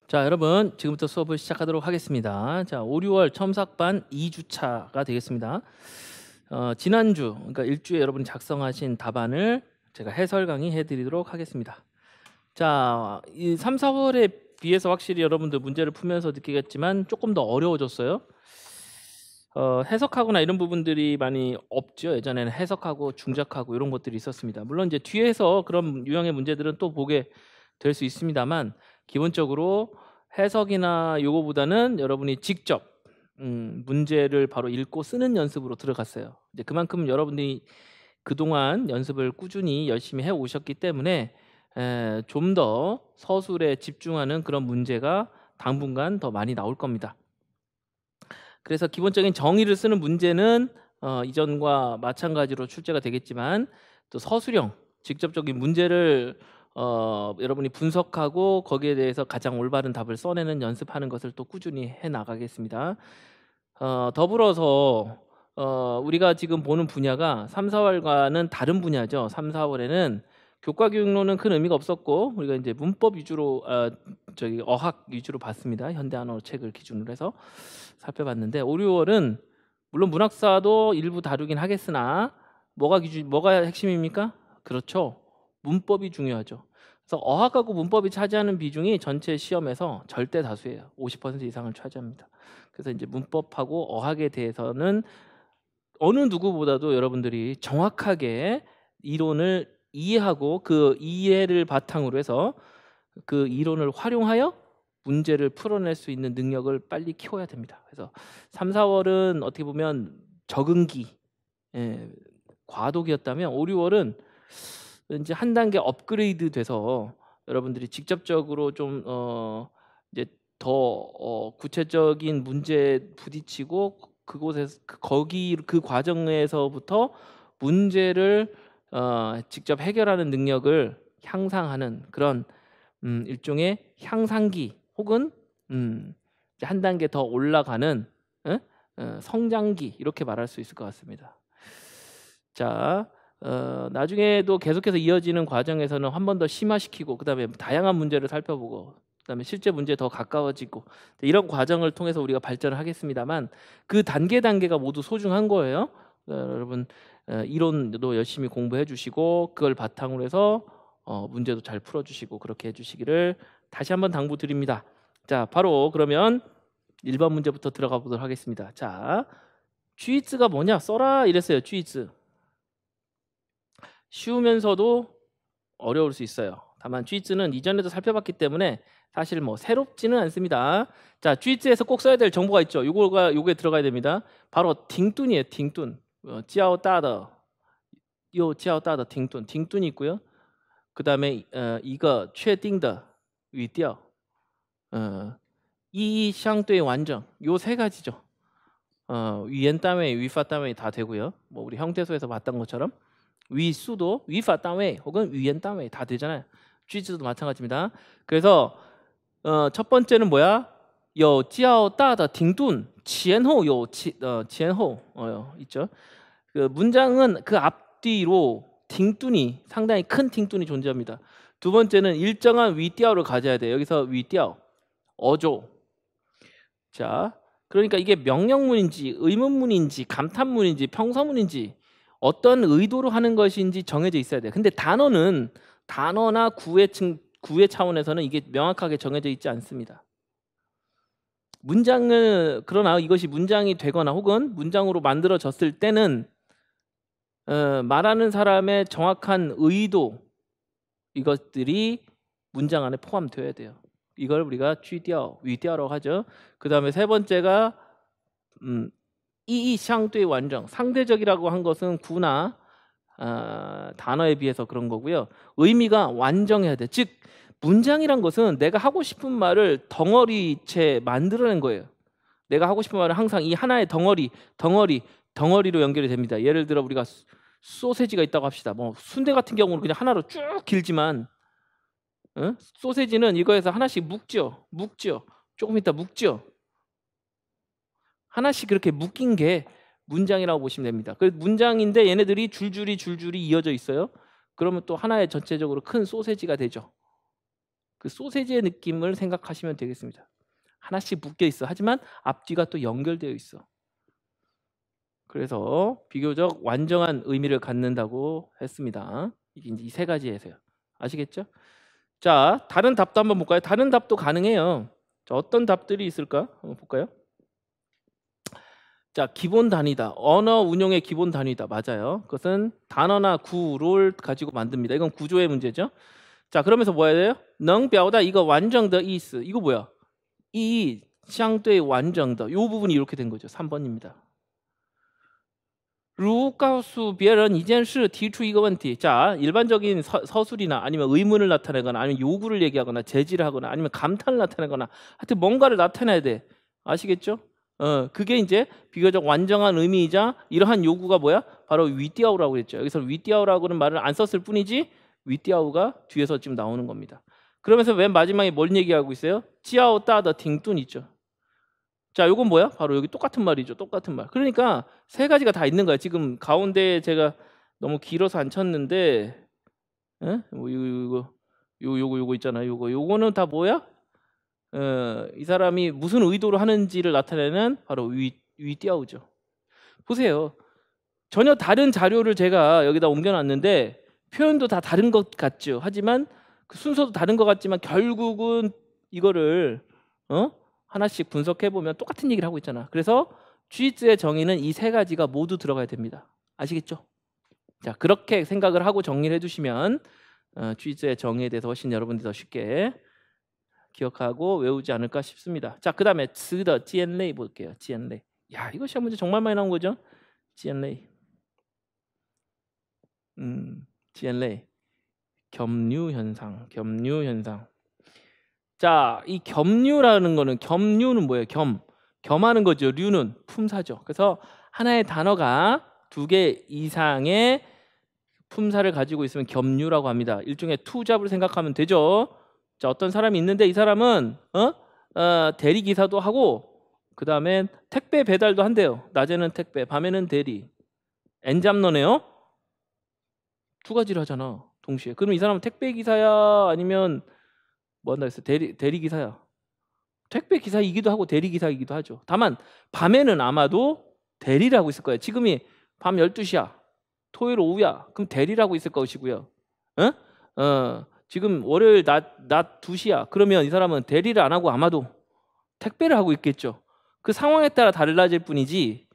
자, 여러분 지금부터 수업을 시작하도록 하겠습니다. 자, 5, 6월 첨삭반 2주차가 되겠습니다. 지난주, 그러니까 일주에 여러분이 작성하신 답안을 제가 해설 강의 해드리도록 하겠습니다. 자, 이 3, 4월에 비해서 확실히 여러분들 문제를 풀면서 느끼겠지만 조금 더 어려워졌어요. 해석하거나 이런 부분들이 많이 없죠. 예전에는 해석하고 중작하고 이런 것들이 있었습니다. 물론 이제 뒤에서 그런 유형의 문제들은 또 보게 될 수 있습니다만 기본적으로 해석이나 요거보다는 여러분이 직접 문제를 바로 읽고 쓰는 연습으로 들어갔어요. 이제 그만큼 여러분들이 그동안 연습을 꾸준히 열심히 해 오셨기 때문에 좀 더 서술에 집중하는 그런 문제가 당분간 더 많이 나올 겁니다. 그래서 기본적인 정의를 쓰는 문제는 이전과 마찬가지로 출제가 되겠지만 또 서술형 직접적인 문제를 여러분이 분석하고 거기에 대해서 가장 올바른 답을 써내는 연습하는 것을 또 꾸준히 해 나가겠습니다. 더불어서 우리가 지금 보는 분야가 3, 4월과는 다른 분야죠. 3, 4월에는 교과교육론은 큰 의미가 없었고 우리가 이제 문법 위주로 어학 위주로 봤습니다. 현대한어 책을 기준으로 해서 살펴봤는데 5, 6월은 물론 문학사도 일부 다루긴 하겠으나 뭐가 핵심입니까? 그렇죠. 문법이 중요하죠. 그래서 어학하고 문법이 차지하는 비중이 전체 시험에서 절대 다수예요. 50% 이상을 차지합니다. 그래서 이제 문법하고 어학에 대해서는 어느 누구보다도 여러분들이 정확하게 이론을 이해하고 그 이해를 바탕으로 해서 그 이론을 활용하여 문제를 풀어낼 수 있는 능력을 빨리 키워야 됩니다. 그래서 3, 4월은 어떻게 보면 적응기, 과도기였다면 5, 6월은 이제 한 단계 업그레이드 돼서 여러분들이 직접적으로 좀 이제 더 구체적인 문제에 부딪히고 그곳에서 그 과정에서부터 문제를 직접 해결하는 능력을 향상하는 그런 일종의 향상기 혹은 이제 한 단계 더 올라가는 성장기 이렇게 말할 수 있을 것 같습니다. 자, 나중에도 계속해서 이어지는 과정에서는 한 번 더 심화시키고 그다음에 다양한 문제를 살펴보고 그다음에 실제 문제에 더 가까워지고 이런 과정을 통해서 우리가 발전을 하겠습니다만 그 단계가 모두 소중한 거예요. 여러분 이론도 열심히 공부해 주시고 그걸 바탕으로 해서 문제도 잘 풀어주시고 그렇게 해주시기를 다시 한번 당부드립니다. 자, 바로 그러면 1번 문제부터 들어가 보도록 하겠습니다. 자, 쥐즈가 뭐냐? 써라 이랬어요. 쥐즈. 쉬우면서도 어려울 수 있어요. 다만 쥐즈는 이전에도 살펴봤기 때문에 사실 뭐 새롭지는 않습니다. 자, 쥐즈에서 꼭 써야 될 정보가 있죠. 요게 들어가야 됩니다. 바로 딩뚠이에요. 딩뚠. 지아오따더. 요 지아오따더 딩뚠. 딩뚠이 있고요. 그다음에 이거 确定的语调 意义相对完整 요 세 가지죠. 语言单位, 语法单位 다 되고요. 뭐 우리 형태소에서 봤던 것처럼 위수도 语法单位 혹은 语言单位 다 되잖아요. 쥐즈도 마찬가지입니다. 그래서 첫 번째는 뭐야? 有较大的停顿前后有前后 있죠. 그 문장은 그 앞뒤로 딩뚠이 상당히 큰 딩뚠이 존재합니다. 두 번째는 일정한 위调를 가져야 돼요. 여기서 위调, 어조. 자, 그러니까 이게 명령문인지 의문문인지 감탄문인지 평서문인지 어떤 의도로 하는 것인지 정해져 있어야 돼요. 근데 단어나 구의 차원에서는 이게 명확하게 정해져 있지 않습니다. 문장은 그러나 이것이 문장이 되거나 혹은 문장으로 만들어졌을 때는 말하는 사람의 정확한 의도 이것들이 문장 안에 포함되어야 돼요. 이걸 우리가 쥐调, 위调라고 하죠. 그 다음에 세 번째가 이이 상대 완전 상대적이라고 한 것은 구나 단어에 비해서 그런 거고요. 의미가 완전해야 돼. 즉 문장이란 것은 내가 하고 싶은 말을 덩어리째 만들어낸 거예요. 내가 하고 싶은 말은 항상 이 하나의 덩어리로 연결이 됩니다. 예를 들어 우리가 소세지가 있다고 합시다. 뭐 순대 같은 경우는 그냥 하나로 쭉 길지만 소세지는 이거에서 하나씩 묶죠. 조금 이따 묶죠. 하나씩 그렇게 묶인 게 문장이라고 보시면 됩니다. 그 문장인데 얘네들이 줄줄이 이어져 있어요. 그러면 또 하나의 전체적으로 큰 소세지가 되죠. 그 소세지의 느낌을 생각하시면 되겠습니다. 하나씩 묶여 있어. 하지만 앞뒤가 또 연결되어 있어. 그래서 비교적 완전한 의미를 갖는다고 했습니다. 이게 이제 이 세 가지에서요. 아시겠죠? 자, 다른 답도 한번 볼까요? 다른 답도 가능해요. 자, 어떤 답들이 있을까? 한번 볼까요? 자, 기본 단위다. 언어 운용의 기본 단위다. 맞아요. 그것은 단어나 구를 가지고 만듭니다. 이건 구조의 문제죠. 자, 그러면서 뭐 해야 돼요? 能表达 이거 완전的 意思. 이거 뭐야? 이相对完整的 요 부분이 이렇게 된 거죠. 3번입니다. 如告诉别人一件事提出一个问题. 자, 일반적인 서술이나 아니면 의문을 나타내거나 아니면 요구를 얘기하거나 제지를 하거나 아니면 감탄을 나타내거나 하여튼 뭔가를 나타내야 돼. 아시겠죠? 그게 이제 비교적 완전한 의미이자 이러한 요구가 뭐야? 바로 위띠아우라고 했죠. 여기서 위띠아우라고는 말을 안 썼을 뿐이지 위띠아우가 뒤에서 지금 나오는 겁니다. 그러면서 맨 마지막에 뭘 얘기하고 있어요? 찌아오 따더 딩뚠 있죠. 자, 요건 뭐야? 바로 여기 똑같은 말이죠. 똑같은 말. 그러니까 세 가지가 다 있는 거야. 지금 가운데 제가 너무 길어서 안 쳤는데, 뭐 요거 있잖아요. 요거는 다 뭐야? 이 사람이 무슨 의도로 하는지를 나타내는 바로 위띠아우죠. 보세요. 전혀 다른 자료를 제가 여기다 옮겨놨는데 표현도 다 다른 것 같죠. 하지만 그 순서도 다른 것 같지만 결국은 이거를 하나씩 분석해 보면 똑같은 얘기를 하고 있잖아. 그래서 쥐즈의 정의는 이 세 가지가 모두 들어가야 됩니다. 아시겠죠? 자, 그렇게 생각을 하고 정리를 해주시면 쥐즈의 정의에 대해서 훨씬 여러분들이 더 쉽게 기억하고 외우지 않을까 싶습니다. 자, 그 다음에 츠더 지엔레이 볼게요. 지엔레이. 야, 이거 시험 문제 정말 많이 나온 거죠? 지엔레이. 지엔레이. 겸류 현상. 자, 이 겸류라는 거는 겸류는 뭐예요? 겸하는 거죠. 류는 품사죠. 그래서 하나의 단어가 2개 이상의 품사를 가지고 있으면 겸류라고 합니다. 일종의 투잡을 생각하면 되죠. 자, 어떤 사람이 있는데 이 사람은 대리 기사도 하고 그 다음에 택배 배달도 한대요. 낮에는 택배, 밤에는 대리. 엔잡너네요. 2가지를 하잖아. 동시에. 그럼 이 사람은 택배 기사야 아니면 뭐 한다 했어? 대리 기사야. 택배 기사이기도 하고 대리 기사이기도 하죠. 다만 밤에는 아마도 대리를 하고 있을 거예요. 지금이 밤 12시야. 토요일 오후야. 그럼 대리를 하고 있을 것이고요. 지금 월요일 낮 2시야. 그러면 이 사람은 대리를 안 하고 아마도 택배를 하고 있겠죠. 그 상황에 따라 달라질 뿐이지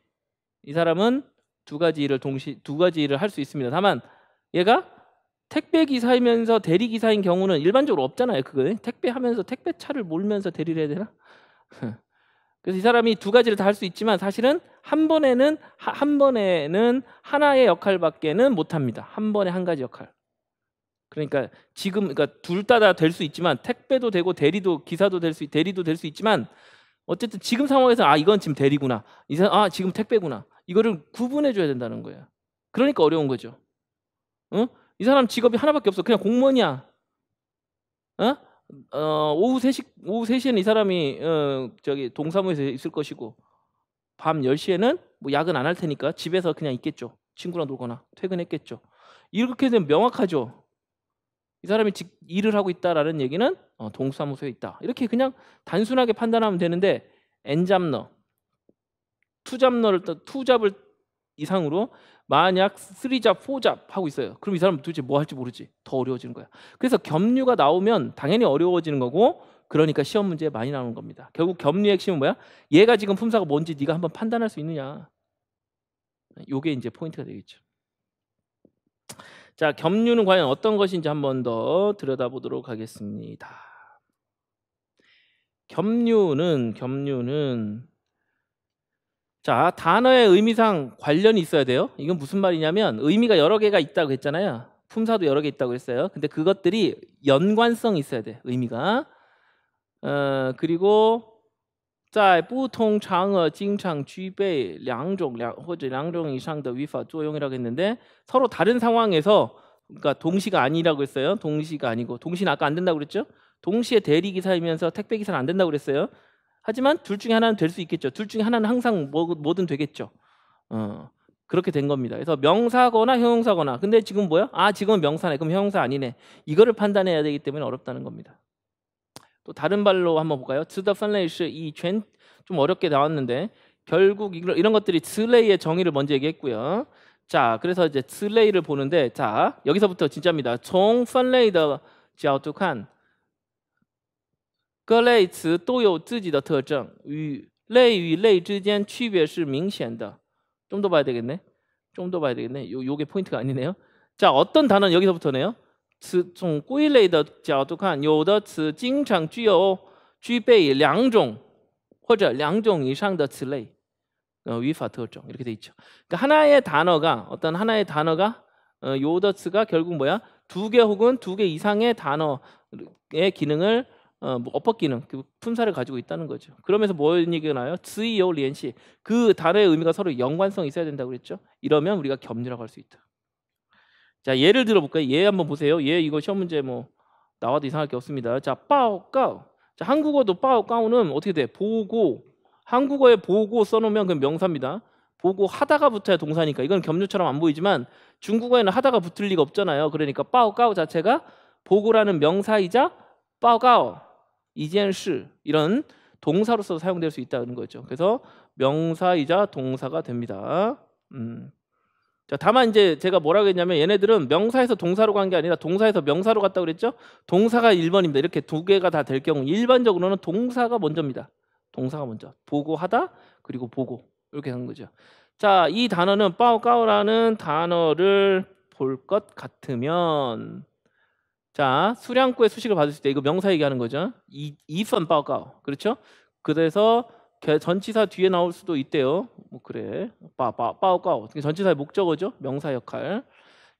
이 사람은 2가지 일을 할 수 있습니다. 다만 얘가 택배 기사이면서 대리 기사인 경우는 일반적으로 없잖아요. 그거 택배하면서 택배차를 몰면서 대리를 해야 되나? 그래서 이 사람이 2가지를 다 할 수 있지만 사실은 한 번에는 하나의 역할밖에는 못 합니다. 한 번에 한 가지 역할. 그러니까 둘 다 될 수 있지만 택배도 되고 대리도 될 수 있지만 어쨌든 지금 상황에서 이건 지금 대리구나. 지금 택배구나. 이거를 구분해 줘야 된다는 거예요. 그러니까 어려운 거죠. 이 사람 직업이 하나밖에 없어. 그냥 공무원이야. 오후 3시에는 이 사람이 저기 동사무소에 있을 것이고 밤 10시에는 뭐 야근 안 할 테니까 집에서 그냥 있겠죠. 친구랑 놀거나 퇴근했겠죠. 이렇게 되면 명확하죠. 이 사람이 일을 하고 있다라는 얘기는 동사무소에 있다. 이렇게 그냥 단순하게 판단하면 되는데 엔잡너, 투잡을 이상으로 만약 3잡, 4잡 하고 있어요. 그럼 이 사람은 도대체 뭐 할지 모르지. 더 어려워지는 거야. 그래서 겸류가 나오면 당연히 어려워지는 거고 그러니까 시험 문제에 많이 나오는 겁니다. 결국 겸류의 핵심은 뭐야? 얘가 지금 품사가 뭔지 네가 한번 판단할 수 있느냐. 요게 이제 포인트가 되겠죠. 자, 겸류는 과연 어떤 것인지 한번 더 들여다보도록 하겠습니다. 겸류는 자, 단어의 의미상 관련이 있어야 돼요. 이건 무슨 말이냐면 의미가 여러 개가 있다고 했잖아요. 품사도 여러 개 있다고 했어요. 근데 그것들이 연관성이 있어야 돼. 의미가. 그리고 在不同场合经常具备两种以上的语法作用이라고 했는데 서로 다른 상황에서 그러니까 동시가 아니라고 했어요. 동시가 아니고 동시는 아까 안 된다고 그랬죠? 동시에 대리 기사이면서 택배 기사는 안 된다고 그랬어요. 하지만 둘 중에 하나는 될 수 있겠죠. 둘 중에 하나는 항상 뭐든 되겠죠. 그렇게 된 겁니다. 그래서 명사거나 형용사거나. 근데 지금 뭐야? 지금은 명사네. 그럼 형용사 아니네. 이거를 판단해야 되기 때문에 어렵다는 겁니다. 또 다른 발로 한번 볼까요? 词的分类是以全 좀 어렵게 나왔는데 결국 이런 것들이 词类의 정의를 먼저 얘기했고요. 자, 그래서 이제 词类를 보는데 자, 여기서부터 진짜입니다. 从分类的角度看各类词都有自己的特征与类之间区别是明显的 좀 더 봐야 되겠네. 좀 더 봐야 되겠네. 요게 포인트가 아니네요. 자, 어떤 단어는 여기서부터네요. 从归类的角度看有的词经常具备两种或者两种以上的词类 语法特征 이렇게 돼 있죠. 그러니까 하나의 단어가 어떤 하나의 단어가 요더츠가 결국 뭐야? 두 개 혹은 두 개 이상의 단어의 기능을 어법 기능, 그 품사를 가지고 있다는 거죠. 그러면서 뭐 얘기가 나요? 词有联系. 그 단어의 의미가 서로 연관성이 있어야 된다고 그랬죠. 이러면 우리가 격리라고 할 수 있다. 자, 예를 들어 볼까요? 예 한번 보세요. 예 이거 시험 문제 뭐 나와도 이상할 게 없습니다. 자, 报告. 자, 한국어도 报告는 어떻게 돼? 보고. 한국어에 보고 써놓으면 그 명사입니다. 보고 하다가 붙어야 동사니까 이건 격려처럼 안 보이지만 중국어에는 하다가 붙을 리가 없잖아요. 그러니까 报告 자체가 보고라는 명사이자 报告이件事 이런 동사로서 사용될 수 있다는 거죠. 그래서 명사이자 동사가 됩니다. 자, 다만 이제 제가 뭐라고 했냐면 얘네들은 명사에서 동사로 간 게 아니라 동사에서 명사로 갔다고 그랬죠. 동사가 1번입니다. 이렇게 두 개가 다 될 경우 일반적으로는 동사가 먼저입니다. 동사가 먼저. 보고 하다 그리고 보고 이렇게 한 거죠. 자, 이 단어는 报告라는 단어를 볼 것 같으면 자, 수량구의 수식을 받을 때 이거 명사 얘기하는 거죠. 一份报告. 그렇죠? 그래서 전치사 뒤에 나올 수도 있대요. 뭐 그래. 报告. 전치사의 목적어죠. 명사 역할.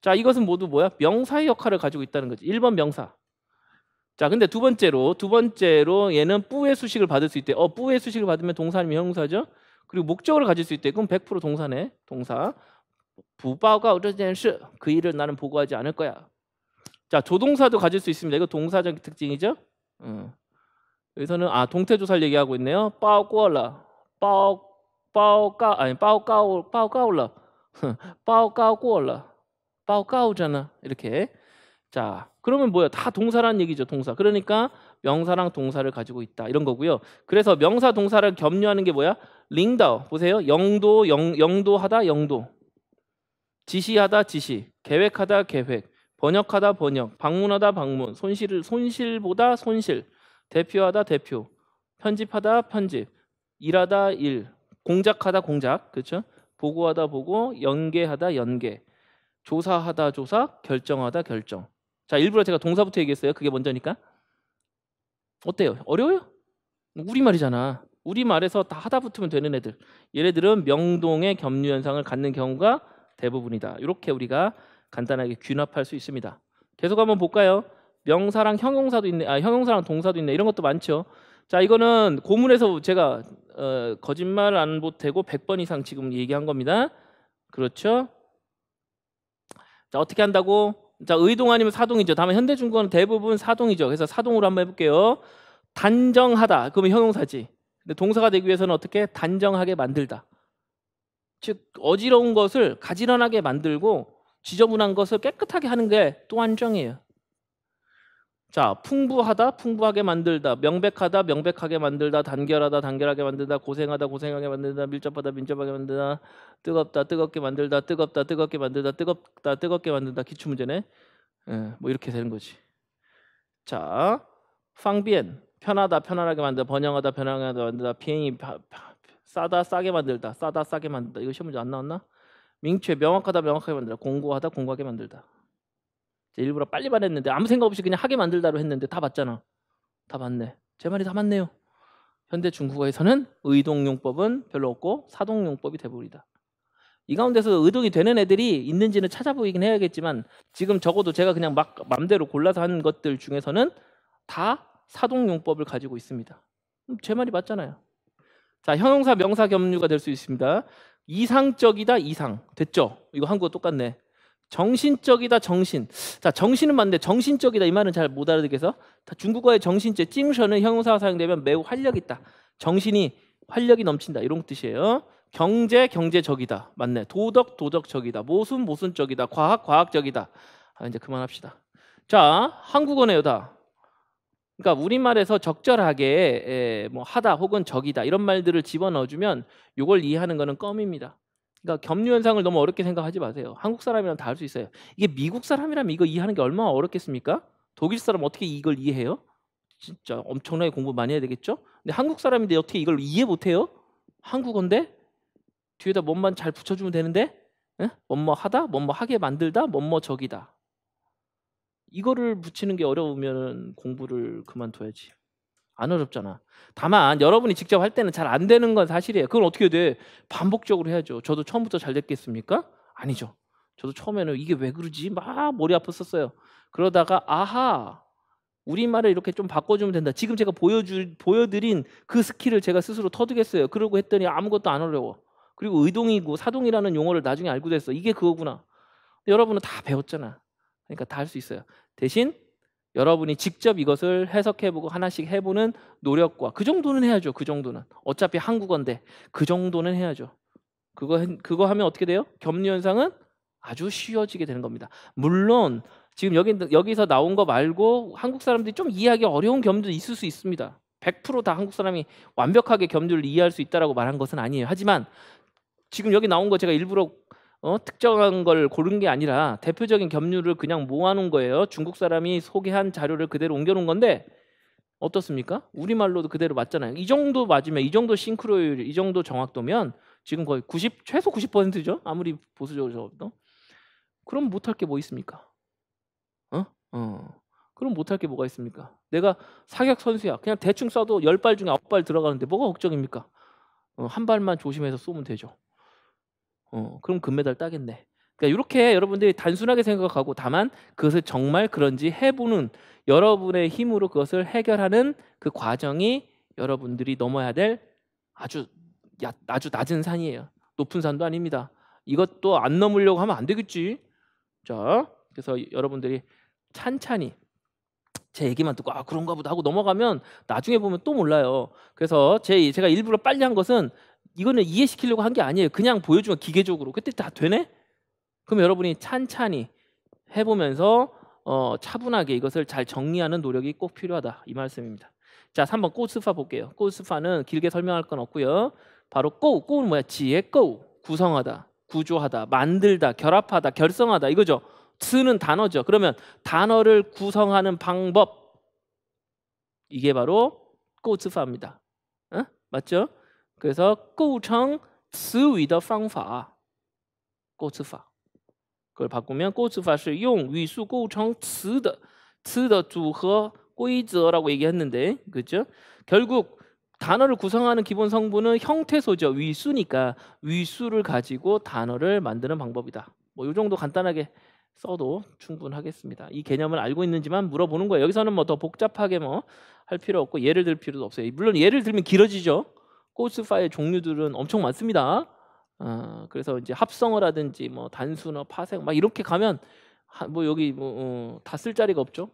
자, 이것은 모두 뭐야? 명사의 역할을 가지고 있다는 거지. 1번 명사. 자, 근데 두 번째로 얘는 뿌의 수식을 받을 수 있대. 뿌의 수식을 받으면 동사 아니면 형용사죠. 그리고 목적어를 가질 수 있대. 그럼 100% 동사네. 동사. 不报告这件事. 그 일을 나는 보고하지 않을 거야. 자, 조동사도 가질 수 있습니다. 이거 동사적 특징이죠. 여기서는 동태조사를 얘기하고 있네요. 报过了. 报告아니 报告了. 报告过了. 报告잖아. 이렇게. 자, 그러면 뭐야? 다 동사라는 얘기죠. 동사. 그러니까 명사랑 동사를 가지고 있다. 이런 거고요. 그래서 명사 동사를 격려하는 게 뭐야? 링더. 보세요. 영도하다 영도. 지시하다 지시. 계획하다 계획. 번역하다 번역. 방문하다 방문. 손실보다 손실. 대표하다 대표. 편집하다 편집. 일하다 일. 공작하다 공작. 그렇죠? 보고하다 보고. 연계하다 연계. 조사하다 조사. 결정하다 결정. 자, 일부러 제가 동사부터 얘기했어요. 그게 먼저니까. 어때요? 어려워요? 우리말이잖아. 우리말에서 다 하다 붙으면 되는 애들. 얘네들은 명동의 격리 현상을 갖는 경우가 대부분이다. 이렇게 우리가 간단하게 귀납할 수 있습니다. 계속 한번 볼까요? 명사랑 형용사도 있네. 형용사랑 동사도 있네. 이런 것도 많죠. 자, 이거는 고문에서 제가 거짓말 안 보태고 100번 이상 지금 얘기한 겁니다. 그렇죠? 자, 어떻게 한다고? 자, 의동 아니면 사동이죠. 다만 현대중국어는 대부분 사동이죠. 그래서 사동으로 한번 해볼게요. 단정하다. 그러면 형용사지. 근데 동사가 되기 위해서는 어떻게? 단정하게 만들다. 즉 어지러운 것을 가지런하게 만들고 지저분한 것을 깨끗하게 하는 게 또 안정이에요. 자, 풍부하다, 풍부하게 만들다. 명백하다, 명백하게 만들다. 단결하다, 단결하게 만들다. 고생하다, 고생하게 만들다. 밀접하다, 밀접하게 만들다. 뜨겁다, 뜨겁게 만들다. 뜨겁다, 뜨겁게 만들다. 뜨겁다, 뜨겁게 만들다. 기출문제네. 뭐 이렇게 되는 거지. 자, 방변, 편하다, 편안하게 만들다. 번영하다, 편안하게 만들다. 비행이 싸다, 싸게 만들다. 싸다, 싸게 만들다. 이거 시험 문제 안 나왔나? 명쾌, 명확하다, 명확하게 만들다. 공고하다, 공고하게 만들다. 일부러 빨리 말했는데 아무 생각 없이 그냥 하게 만들다로 했는데 다 맞잖아. 다 맞네. 제 말이 다 맞네요. 현대 중국어에서는 의동용법은 별로 없고 사동용법이 대부분이다. 이 가운데서 의동이 되는 애들이 있는지는 찾아보긴 해야겠지만 지금 적어도 제가 그냥 막 맘대로 골라서 한 것들 중에서는 다 사동용법을 가지고 있습니다. 제 말이 맞잖아요. 자, 형용사 명사 격류가 될 수 있습니다. 이상적이다 이상. 됐죠? 이거 한국어 똑같네. 정신적이다 정신. 자, 정신은 맞는데 정신적이다 이 말은 잘 못 알아듣겠어. 중국어의 정신적 찡셔는 형용사가 사용되면 매우 활력 있다. 정신이 활력이 넘친다 이런 뜻이에요. 경제 경제적이다 맞네. 도덕 도덕적이다. 모순 모순적이다. 과학 과학적이다. 이제 그만합시다. 자, 한국어네요 다. 그러니까 우리말에서 적절하게 뭐 하다 혹은 적이다 이런 말들을 집어넣어 주면 요걸 이해하는 거는 껌입니다. 그러니까 겸류 현상을 너무 어렵게 생각하지 마세요. 한국 사람이라면 다 할 수 있어요. 이게 미국 사람이라면 이거 이해하는 게 얼마나 어렵겠습니까? 독일 사람 어떻게 이걸 이해해요? 진짜 엄청나게 공부 많이 해야 되겠죠? 근데 한국 사람인데 어떻게 이걸 이해 못 해요? 한국어인데 뒤에다 뭐만 잘 붙여 주면 되는데? 예? 뭐뭐 하다, 뭐뭐 하게 만들다, 뭐뭐 적이다. 이거를 붙이는 게 어려우면 공부를 그만둬야지. 안 어렵잖아. 다만 여러분이 직접 할 때는 잘 안 되는 건 사실이에요. 그건 어떻게 돼? 반복적으로 해야죠. 저도 처음부터 잘 됐겠습니까? 아니죠. 저도 처음에는 이게 왜 그러지? 막 머리 아팠었어요. 그러다가 아하, 우리말을 이렇게 좀 바꿔주면 된다. 지금 제가 보여드린 그 스킬을 제가 스스로 터득했어요. 그러고 했더니 아무것도 안 어려워. 그리고 의동이고 사동이라는 용어를 나중에 알고 됐어. 이게 그거구나. 여러분은 다 배웠잖아. 그러니까 다 할 수 있어요. 대신 여러분이 직접 이것을 해석해보고 하나씩 해보는 노력과 그 정도는 해야죠. 그 정도는 어차피 한국어인데 그 정도는 해야죠. 그거 하면 어떻게 돼요? 겸류 현상은 아주 쉬워지게 되는 겁니다. 물론 지금 여기서 나온 거 말고 한국 사람들이 좀 이해하기 어려운 겸류도 있을 수 있습니다. 100%다 한국 사람이 완벽하게 겸류를 이해할 수 있다라고 말한 것은 아니에요. 하지만 지금 여기 나온 거 제가 일부러 특정한 걸 고른 게 아니라 대표적인 겸류를 그냥 모아놓은 거예요. 중국 사람이 소개한 자료를 그대로 옮겨놓은 건데 어떻습니까? 우리말로도 그대로 맞잖아요. 이 정도 맞으면, 이 정도 싱크로율, 이 정도 정확도면 지금 거의 최소 90%죠. 아무리 보수적으로 도 그럼 못할 게 뭐 있습니까? 그럼 못할 게 뭐가 있습니까? 내가 사격 선수야. 그냥 대충 쏴도 10발 중에 9발 들어가는데 뭐가 걱정입니까? 한 발만 조심해서 쏘면 되죠. 그럼 금메달 따겠네. 그러니까 이렇게 여러분들이 단순하게 생각하고 다만 그것을 정말 그런지 해보는 여러분의 힘으로 그것을 해결하는 그 과정이 여러분들이 넘어야 될 아주 낮은 산이에요. 높은 산도 아닙니다. 이것도 안 넘으려고 하면 안 되겠지. 자, 그래서 여러분들이 찬찬히 제 얘기만 듣고 아 그런가 보다 하고 넘어가면 나중에 보면 또 몰라요. 그래서 제가 일부러 빨리 한 것은 이거는 이해시키려고 한 게 아니에요. 그냥 보여주면 기계적으로 그때 다 되네? 그럼 여러분이 찬찬히 해보면서 차분하게 이것을 잘 정리하는 노력이 꼭 필요하다 이 말씀입니다. 자, 3번 꼬스파 볼게요. 꼬스파는 길게 설명할 건 없고요. 바로 꼬는 뭐야? 지혜 꼬 구성하다, 구조하다, 만들다, 결합하다, 결성하다 이거죠. 쓰는 단어죠. 그러면 단어를 구성하는 방법 이게 바로 꼬스파입니다. 맞죠? 그래서 构成词语的方法 构词法 그걸 바꾸면 构词法是用语速构成词的组合规则라고 얘기했는데 그렇죠? 결국 단어를 구성하는 기본 성분은 형태소죠. 위수니까 위수를 가지고 단어를 만드는 방법이다. 뭐 이 정도 간단하게 써도 충분하겠습니다. 이 개념을 알고 있는지만 물어보는 거예요. 여기서는 뭐 더 복잡하게 뭐 할 필요 없고 예를 들 필요도 없어요. 물론 예를 들면 길어지죠. 꼬스파의 종류들은 엄청 많습니다. 그래서 이제 합성어 라든지 뭐 단순어, 파생 막 이렇게 가면 뭐 여기 다 쓸 자리가 없죠.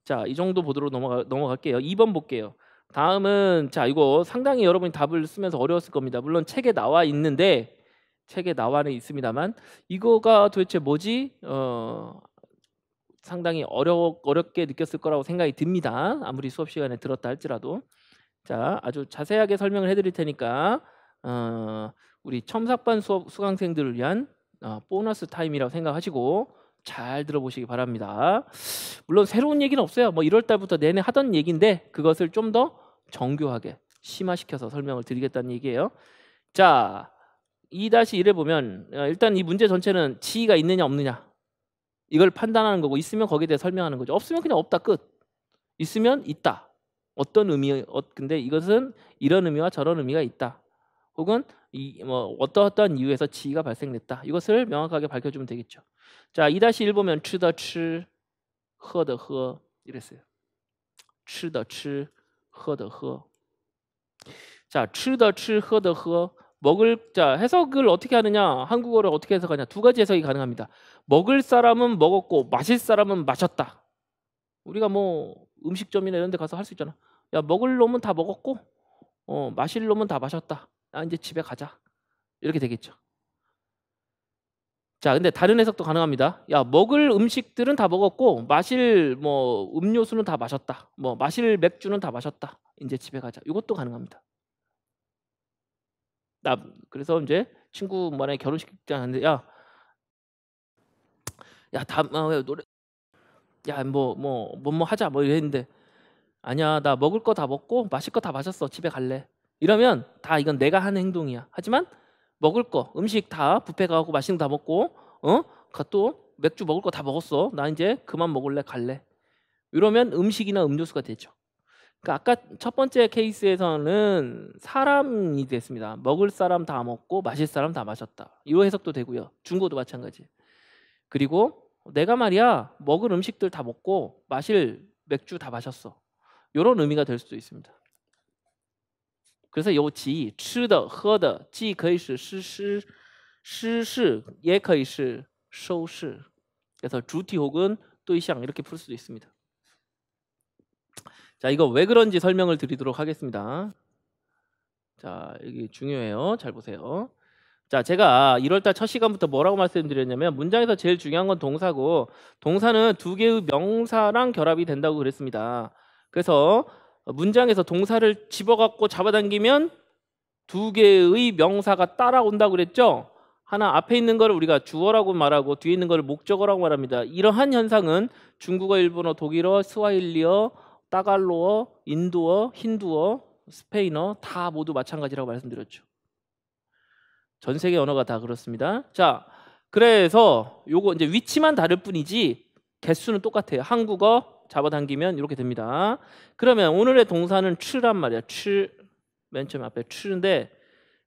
자, 이 정도 보도록 넘어갈게요. 2번 볼게요. 다음은 자 이거 상당히 여러분이 답을 쓰면서 어려웠을 겁니다. 물론 책에 나와 있는데 책에 나와는 있습니다만 이거가 도대체 뭐지? 상당히 어렵게 느꼈을 거라고 생각이 듭니다. 아무리 수업 시간에 들었다 할지라도. 자, 아주 자세하게 설명을 해드릴 테니까 우리 첨삭반 수강생들을 위한 보너스 타임이라고 생각하시고 잘 들어보시기 바랍니다. 물론 새로운 얘기는 없어요. 뭐 1월 달부터 내내 하던 얘기인데 그것을 좀 더 정교하게 심화시켜서 설명을 드리겠다는 얘기예요. 자, 2-1에 보면 일단 이 문제 전체는 지위가 있느냐 없느냐 이걸 판단하는 거고 있으면 거기에 대해 설명하는 거죠. 없으면 그냥 없다 끝. 있으면 있다. 어떤 의미 근데 이것은 이런 의미와 저런 의미가 있다. 혹은 뭐 어떠한 이유에서 지위가 발생됐다. 이것을 명확하게 밝혀주면 되겠죠. 자, 2-1 보면 吃的吃喝的喝이랬어요. 吃的吃喝的喝. 자, 吃的吃喝的喝자, 해석을 어떻게 하느냐? 한국어를 어떻게 해석하냐? 두 가지 해석이 가능합니다. 먹을 사람은 먹었고 마실 사람은 마셨다. 우리가 뭐 음식점이나 이런 데 가서 할 수 있잖아. 야, 먹을 놈은 다 먹었고 마실 놈은 다 마셨다. 이제 집에 가자. 이렇게 되겠죠. 자, 근데 다른 해석도 가능합니다. 야, 먹을 음식들은 다 먹었고 마실 뭐 음료수는 다 마셨다. 뭐 마실 맥주는 다 마셨다. 이제 집에 가자. 이것도 가능합니다. 나 그래서 이제 친구 만약에 결혼식장 하는데 야, 노래 야, 뭐 하자 뭐 이랬는데 아니야, 나 먹을 거 다 먹고 마실 거 다 마셨어. 집에 갈래. 이러면 다 이건 내가 하는 행동이야. 하지만 먹을 거, 음식 다 뷔페 가고 맛있는 거 다 먹고 또 맥주 먹을 거 다 먹었어. 나 이제 그만 먹을래, 갈래. 이러면 음식이나 음료수가 되죠. 그러니까 아까 첫 번째 케이스에서는 사람이 됐습니다. 먹을 사람 다 먹고 마실 사람 다 마셨다. 이런 해석도 되고요. 중국어도 마찬가지. 그리고 내가 말이야 먹을 음식들 다 먹고 마실 맥주 다 마셨어. 이런 의미가 될 수도 있습니다. 그래서 요 지, 吃的喝的既可以是诗事也可以是收事. 그래서 주티 혹은 또이샹 이렇게 풀 수도 있습니다. 자, 이거 왜 그런지 설명을 드리도록 하겠습니다. 자, 이게 중요해요. 잘 보세요. 자, 제가 1월달 첫 시간부터 뭐라고 말씀드렸냐면 문장에서 제일 중요한 건 동사고 동사는 두 개의 명사랑 결합이 된다고 그랬습니다. 그래서 문장에서 동사를 집어갖고 잡아당기면 두 개의 명사가 따라온다고 그랬죠. 하나 앞에 있는 거를 우리가 주어라고 말하고 뒤에 있는 거를 목적어라고 말합니다. 이러한 현상은 중국어, 일본어, 독일어, 스와힐리어, 따갈로어, 인도어, 힌두어, 스페인어 다 모두 마찬가지라고 말씀드렸죠. 전 세계 언어가 다 그렇습니다. 자, 그래서 요거 이제 위치만 다를 뿐이지 개수는 똑같아요. 한국어 잡아당기면 이렇게 됩니다. 그러면 오늘의 동사는 츠란 말이야. 츠, 맨 처음 앞에 츠인데,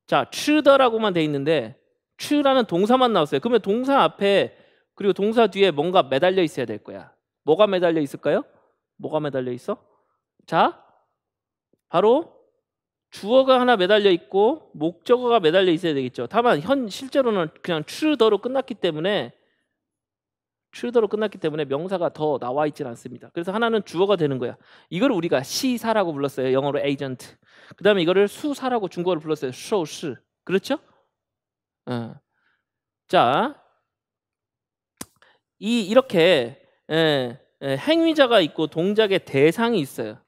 자, 츠더라고만 돼 있는데 츠라는 동사만 나왔어요. 그러면 동사 앞에 그리고 동사 뒤에 뭔가 매달려 있어야 될 거야. 뭐가 매달려 있을까요? 뭐가 매달려 있어? 자, 바로 주어가 하나 매달려 있고 목적어가 매달려 있어야 되겠죠. 다만 실제로는 그냥 츠더로 끝났기 때문에 명사가 더 나와 있지는 않습니다. 그래서 하나는 주어가 되는 거야. 이걸 우리가 시사라고 불렀어요. 영어로 에이전트. 그 다음에 이거를 수사라고 중국어로 불렀어요. 쇼시. 그렇죠? 자, 이렇게 행위자가 있고 동작의 대상이 있어요.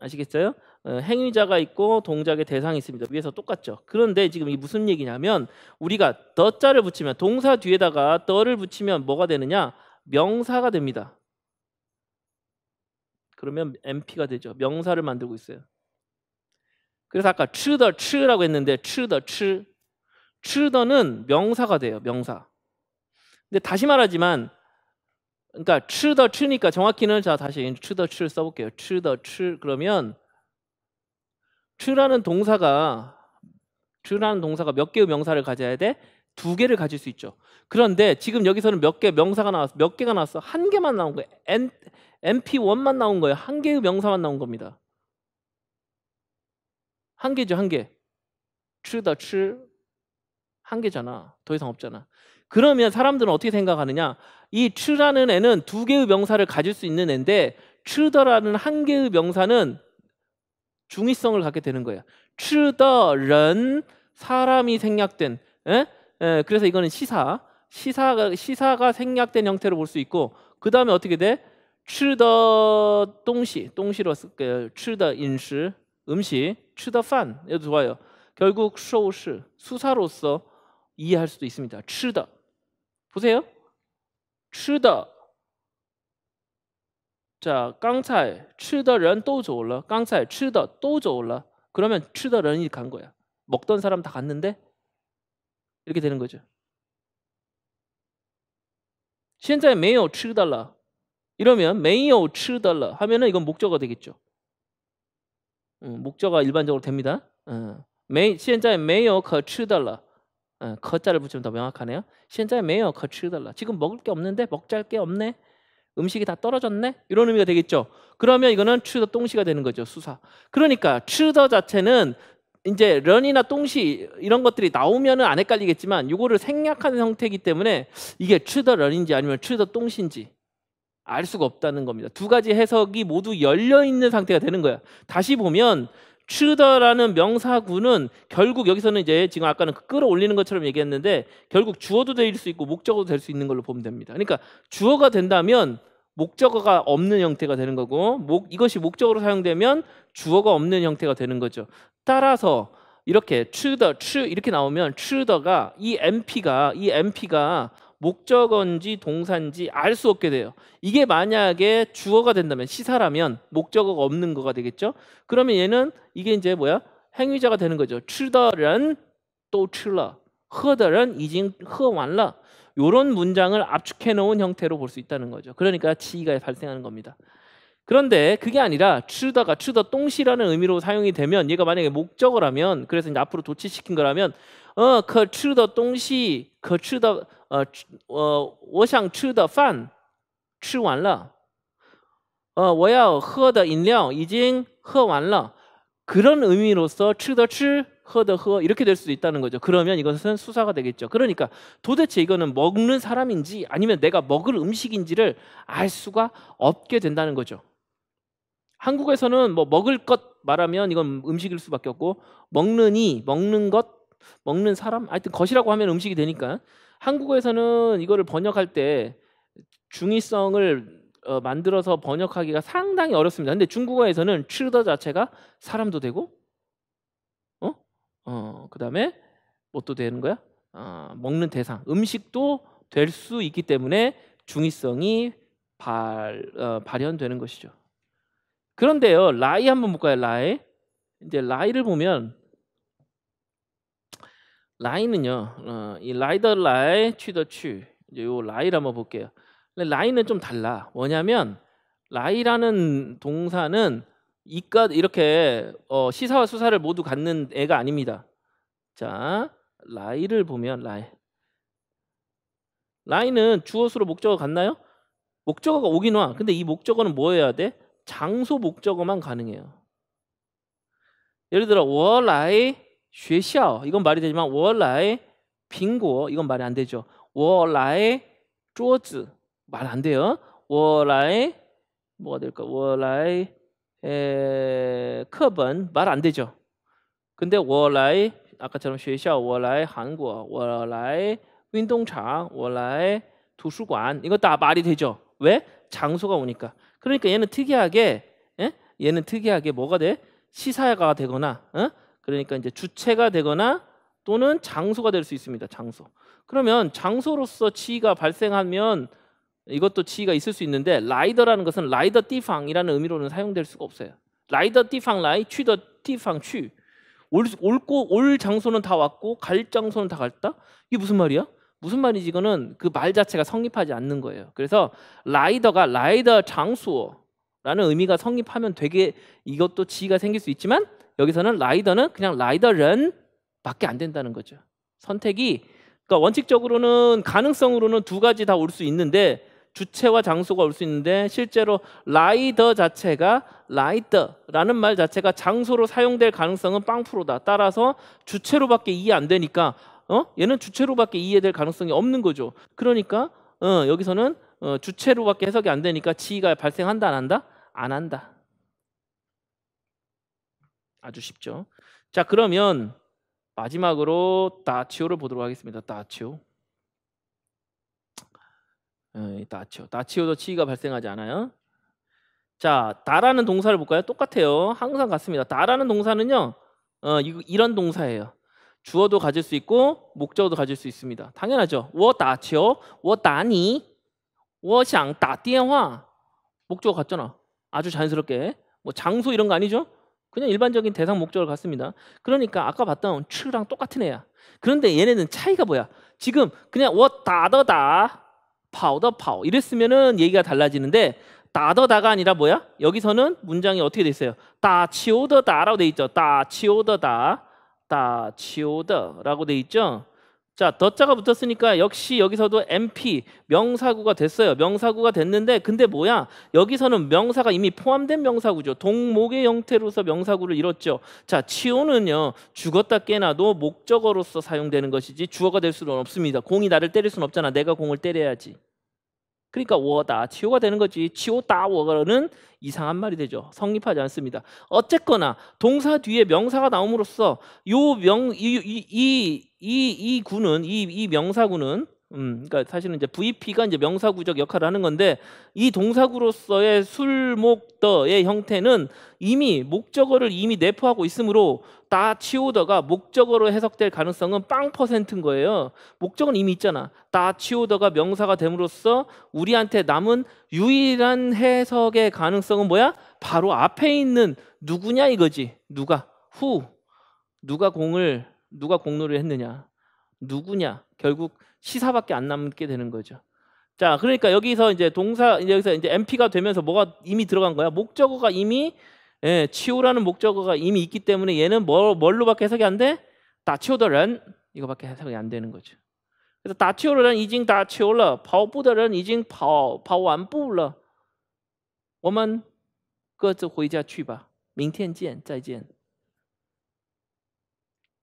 아시겠어요? 행위자가 있고 동작의 대상이 있습니다. 위에서 똑같죠. 그런데 지금 이 무슨 얘기냐면 우리가 더자를 붙이면 동사 뒤에다가 더를 붙이면 뭐가 되느냐? 명사가 됩니다. 그러면 MP가 되죠. 명사를 만들고 있어요. 그래서 아까 츠더 츠라고 했는데 츠더 츠더는 명사가 돼요. 명사. 근데 다시 말하지만 그러니까 츠더 츠니까 정확히는 자 다시 츠더 츠를 써볼게요. 츠더 츠 그러면 츠라는 동사가 몇 개의 명사를 가져야 돼? 2개를 가질 수 있죠. 그런데 지금 여기서는 몇 개가 나왔어? 1개만 나온 거예요. MP1만 나온 거예요. 1개의 명사만 나온 겁니다. 1개죠, 1개. 츠더 츠 1개잖아. 더 이상 없잖아. 그러면 사람들은 어떻게 생각하느냐? 이 츠라는 애는 2개의 명사를 가질 수 있는 애인데 츠더라는 1개의 명사는 중의성을 갖게 되는 거예요. 츠더른 사람이 생략된 그래서 이거는 시사가 생략된 형태로 볼 수 있고 그 다음에 어떻게 돼? 츠더 동시로 쓸게요. 츠더 인시 음식, 츠더 판 이것도 좋아요. 결국 쇼시 수사로서 이해할 수도 있습니다. 츠더 보세요. 츠더 자, 刚才吃的人都走了刚才吃的都走了 그러면 吃的人이 간 거야. 먹던 사람 다 갔는데 이렇게 되는 거죠. 现在没有吃的了 이러면 没有吃的了 하면은 이건 목적어가 되겠죠. 목적어가 일반적으로 됩니다. 现在没有可吃的了 거자를 붙이면 더 명확하네요. 现在没有可吃的了 지금 먹을 게 없는데 먹잘 게 없네. 음식이 다 떨어졌네? 이런 의미가 되겠죠. 그러면 이거는 츠더 동시가 되는 거죠. 수사. 그러니까 츠더 자체는 이제 런이나 동시 이런 것들이 나오면은 안 헷갈리겠지만 이거를 생략하는 형태이기 때문에 이게 츠더 런인지 아니면 츠더 동시인지 알 수가 없다는 겁니다. 두 가지 해석이 모두 열려 있는 상태가 되는 거야. 다시 보면 추더라는 명사구는 결국 여기서는 이제 지금 아까는 끌어올리는 것처럼 얘기했는데 결국 주어도 될 수 있고 목적어도 될 수 있는 걸로 보면 됩니다. 그러니까 주어가 된다면 목적어가 없는 형태가 되는 거고 이것이 목적어로 사용되면 주어가 없는 형태가 되는 거죠. 따라서 이렇게 추더 이렇게 나오면 추더가 이 MP가 목적어인지 동사인지 알 수 없게 돼요. 이게 만약에 주어가 된다면 시사라면 목적어가 없는 거가 되겠죠. 그러면 얘는 이게 이제 뭐야? 행위자가 되는 거죠. 吃的人都吃了喝的人已经喝完了이런 문장을 압축해 놓은 형태로 볼 수 있다는 거죠. 그러니까 지가 발생하는 겁니다. 그런데 그게 아니라 추더가 추더 똥시라는 의미로 사용이 되면 얘가 만약에 목적어라면 그래서 이제 앞으로 도치시킨 거라면 그 추더 똥시 그 추더 我想吃的饭吃完了我要喝的饮料已经喝完了 그런 의미로서 吃的吃喝的喝 이렇게 될 수도 있다는 거죠. 그러면 이것은 수사가 되겠죠. 그러니까 도대체 이거는 먹는 사람인지 아니면 내가 먹을 음식인지를 알 수가 없게 된다는 거죠. 한국에서는 뭐 먹을 것 말하면 이건 음식일 수밖에 없고 먹느니 먹는 것 먹는 사람 하여튼 것이라고 하면 음식이 되니까 한국에서는 이거를 번역할 때 중의성을 만들어서 번역하기가 상당히 어렵습니다. 근데 중국어에서는 추더 자체가 사람도 되고 그다음에 뭐 또 되는 거야? 먹는 대상 음식도 될 수 있기 때문에 중의성이 발현되는 것이죠. 그런데요, 라이 한번 볼까요? 라이. 이제 라이를 보면 라이는요, 이 라이더 라이, 취더 취. 이제 요 라이를 한번 볼게요. 근데 라이는 좀 달라. 뭐냐면 라이라는 동사는 이렇게 시사와 수사를 모두 갖는 애가 아닙니다. 자, 라이를 보면 라이는 주어수로 목적어 같나요? 목적어가 오긴 와. 근데 이 목적어는 뭐 해야 돼? 장소 목적어만 가능해요. 예를 들어 我来学校 이건 말이 되지만 我来苹果 이건 말이 안 되죠. 我来桌子 말 안 돼요. 我来 뭐가 될까? 我来课本 말 안 되죠. 근데 我来 아까처럼 学校我来韩国我来运动场我来图书馆 이거 다 말이 되죠. 왜? 장소가 오니까. 그러니까 얘는 특이하게 뭐가 돼? 시사가 되거나 그러니까 이제 주체가 되거나 또는 장소가 될 수 있습니다. 장소. 그러면 장소로서 지위가 발생하면 이것도 지위가 있을 수 있는데 라이더라는 것은 라이더 띠팡이라는 의미로는 사용될 수가 없어요. 라이더 띠팡 라이, 취더 띠팡 취. 올 장소는 다 왔고 갈 장소는 다 갔다? 이게 무슨 말이야? 무슨 말이지? 이거는 그 말 자체가 성립하지 않는 거예요. 그래서 라이더가 라이더 장소라는 의미가 성립하면 되게 이것도 지위가 생길 수 있지만 여기서는 라이더는 그냥 라이더런 밖에 안 된다는 거죠. 선택이 그러니까 원칙적으로는 가능성으로는 두 가지 다 올 수 있는데 주체와 장소가 올 수 있는데 실제로 라이더 자체가 라이더라는 말 자체가 장소로 사용될 가능성은 0%다. 따라서 주체로밖에 이해 안 되니까 얘는 주체로밖에 이해될 가능성이 없는 거죠. 그러니까 여기서는 주체로밖에 해석이 안 되니까 지위가 발생한다 안 한다? 안 한다. 아주 쉽죠. 자, 그러면 마지막으로 다치오를 보도록 하겠습니다. 다치오. 다치오도 지위가 발생하지 않아요. 자, 다라는 동사를 볼까요? 똑같아요. 항상 같습니다. 다라는 동사는요, 이런 동사예요. 주어도 가질 수 있고 목적어도 가질 수 있습니다. 당연하죠. 我打球,我打你,我想打电话 목적어 같잖아. 아주 자연스럽게. 뭐 장소 이런 거 아니죠? 그냥 일반적인 대상 목적어를 갖습니다. 그러니까 아까 봤던 추랑 똑같은 애야. 그런데 얘네는 차이가 뭐야? 지금 그냥 我打的打 跑的跑 이랬으면은 얘기가 달라지는데 打的打가 아니라 뭐야? 여기서는 문장이 어떻게 돼 있어요? 打球的打라고 돼 있죠. 打球的打다치오더라고 돼 있죠. 자, 더자가 붙었으니까 역시 여기서도 MP 명사구가 됐어요. 명사구가 됐는데 근데 뭐야? 여기서는 명사가 이미 포함된 명사구죠. 동목의 형태로서 명사구를 이뤘죠. 자, 치오는요. 죽었다 깨나도 목적어로서 사용되는 것이지 주어가 될 수는 없습니다. 공이 나를 때릴 수는 없잖아. 내가 공을 때려야지. 그러니까 워다 치오가 되는 거지. 치오다 워는 이상한 말이 되죠. 성립하지 않습니다. 어쨌거나 동사 뒤에 명사가 나옴으로써 이 구는 이 명사구는 그러니까 사실은 이제 VP가 이제 명사구적 역할을 하는 건데 이 동사구로서의 술목더의 형태는 이미 목적어를 이미 내포하고 있으므로 다 치오더가 목적어로 해석될 가능성은 0%인 거예요. 목적은 이미 있잖아. 다 치오더가 명사가 됨으로써 우리한테 남은 유일한 해석의 가능성은 뭐야? 바로 앞에 있는 누구냐 이거지. 누가 누가 공로를 했느냐, 누구냐. 결국 시사밖에 안 남게 되는 거죠. 자, 그러니까 여기서 이제 여기서 이제 MP가 되면서 뭐가 이미 들어간 거야? 목적어가 이미 치오라는 목적어가 이미 있기 때문에 얘는 뭘로밖에 해석이 안 돼? 다치오더런 이거밖에 해석이 안 되는 거죠. 그래서 다치오더런 이징 다치오了，跑步的人已经跑完步了，我们各自回家去吧，明天见，再见。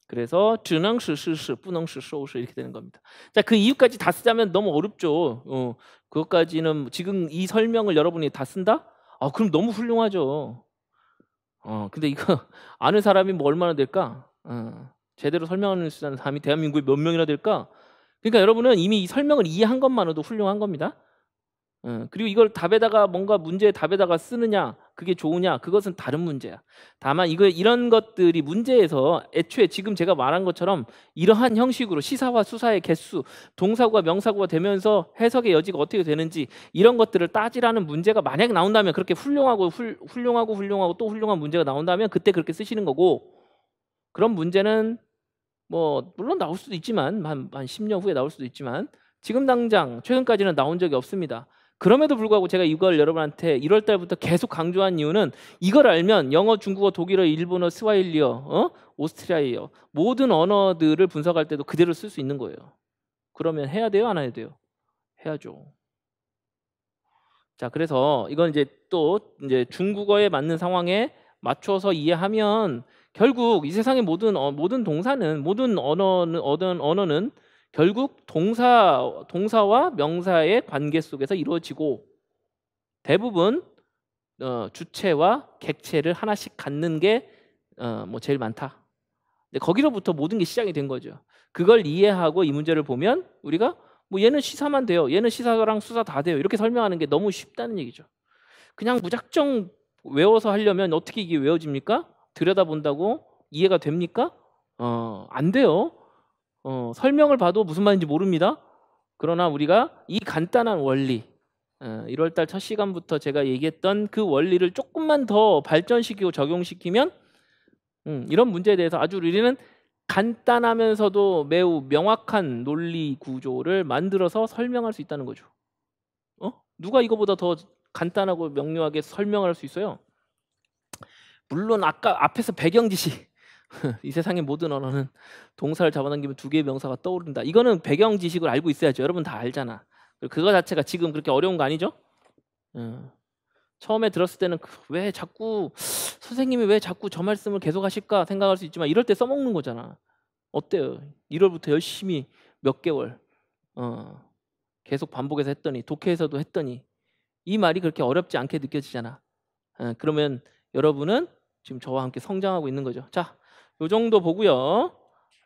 그래서 只能是事实不能是收拾 이렇게 되는 겁니다. 자, 그 이유까지 다 쓰자면 너무 어렵죠. 그것까지는 지금 이 설명을 여러분이 다 쓴다? 그럼 너무 훌륭하죠. 근데 이거 아는 사람이 뭐 얼마나 될까? 제대로 설명하는 사람이 대한민국에 몇 명이나 될까? 그러니까 여러분은 이미 이 설명을 이해한 것만으로도 훌륭한 겁니다. 그리고 이걸 답에다가 뭔가 문제의 답에다가 쓰느냐 그게 좋으냐 그것은 다른 문제야. 다만 이런 것들이 문제에서 애초에 지금 제가 말한 것처럼 이러한 형식으로 시사와 수사의 개수, 동사구와 명사구가 되면서 해석의 여지가 어떻게 되는지 이런 것들을 따지라는 문제가 만약에 나온다면 그렇게 훌륭하고 또 훌륭한 문제가 나온다면 그때 그렇게 쓰시는 거고, 그런 문제는 뭐 물론 나올 수도 있지만 한 10년 후에 나올 수도 있지만 지금 당장 최근까지는 나온 적이 없습니다. 그럼에도 불구하고 제가 이걸 여러분한테 1월 달부터 계속 강조한 이유는 이걸 알면 영어, 중국어, 독일어, 일본어, 스와힐리어, 오스트리아어 모든 언어들을 분석할 때도 그대로 쓸 수 있는 거예요. 그러면 해야 돼요, 안 해야 돼요? 해야죠. 자, 그래서 이건 이제 또 이제 중국어에 맞는 상황에 맞춰서 이해하면 결국 이 세상의 모든 동사는 모든 언어는 결국 동사와 명사의 관계 속에서 이루어지고 대부분 주체와 객체를 하나씩 갖는 게 뭐 제일 많다. 근데 거기로부터 모든 게 시작이 된 거죠. 그걸 이해하고 이 문제를 보면 우리가 뭐 얘는 시사만 돼요. 얘는 시사랑 수사 다 돼요. 이렇게 설명하는 게 너무 쉽다는 얘기죠. 그냥 무작정 외워서 하려면 어떻게 이게 외워집니까? 들여다본다고 이해가 됩니까? 안 돼요. 설명을 봐도 무슨 말인지 모릅니다. 그러나 우리가 이 간단한 원리 1월달 첫 시간부터 제가 얘기했던 그 원리를 조금만 더 발전시키고 적용시키면 이런 문제에 대해서 아주 우리는 간단하면서도 매우 명확한 논리 구조를 만들어서 설명할 수 있다는 거죠. 누가 이거보다 더 간단하고 명료하게 설명을 할 수 있어요? 물론 아까 앞에서 배경 지식 이 세상의 모든 언어는 동사를 잡아당기면 두 개의 명사가 떠오른다. 이거는 배경 지식을 알고 있어야죠. 여러분 다 알잖아. 그거 자체가 지금 그렇게 어려운 거 아니죠? 처음에 들었을 때는 왜 자꾸 선생님이 왜 자꾸 저 말씀을 계속 하실까 생각할 수 있지만 이럴 때 써먹는 거잖아. 어때요? 1월부터 열심히 몇 개월 계속 반복해서 했더니 독해에서도 했더니 이 말이 그렇게 어렵지 않게 느껴지잖아. 그러면 여러분은 지금 저와 함께 성장하고 있는 거죠. 자, 요 정도 보고요.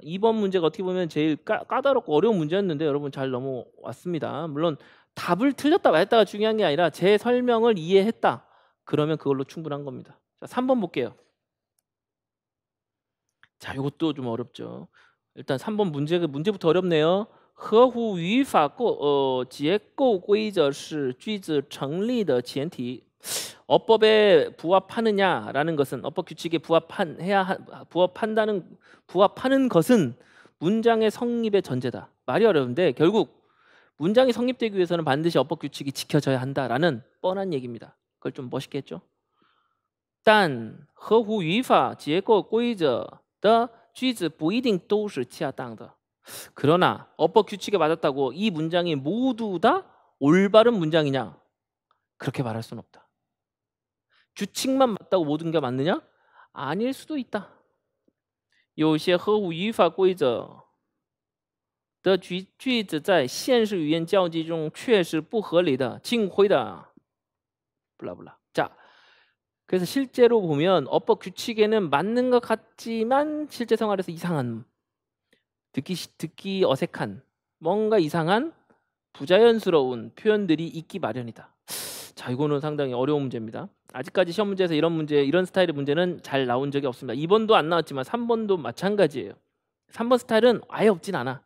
2번 문제가 어떻게 보면 제일 까다롭고 어려운 문제였는데 여러분 잘 넘어왔습니다. 물론 답을 틀렸다 말했다가 중요한 게 아니라 제 설명을 이해했다. 그러면 그걸로 충분한 겁니다. 자, 3번 볼게요. 자, 이것도 좀 어렵죠. 일단 3번 문제부터 어렵네요. 合乎语法结构规则是句子成立的前提。 어법에 부합하느냐라는 것은 어법 규칙에 부합하는 것은 문장의 성립의 전제다. 말이 어려운데 결국 문장이 성립되기 위해서는 반드시 어법 규칙이 지켜져야 한다라는 뻔한 얘기입니다. 그걸 좀 멋있게 했죠. 但合乎语法结构规则的句子不一定都是恰当的. 그러나 어법 규칙에 맞았다고 이 문장이 모두 다 올바른 문장이냐? 그렇게 말할 수는 없다. 규칙만 맞다고 모든 게 맞느냐? 아닐 수도 있다. 有些合乎语法规则的句子在现实语言交际中确实不合理的请回答 블라블라. 자, 그래서 실제로 보면 어법 규칙에는 맞는 것 같지만 실제 생활에서 이상한, 듣기 어색한, 뭔가 이상한 부자연스러운 표현들이 있기 마련이다. 자, 이거는 상당히 어려운 문제입니다. 아직까지 시험 문제에서 이런 문제, 이런 스타일의 문제는 잘 나온 적이 없습니다. 2번도 안 나왔지만 3번도 마찬가지예요. 3번 스타일은 아예 없진 않아.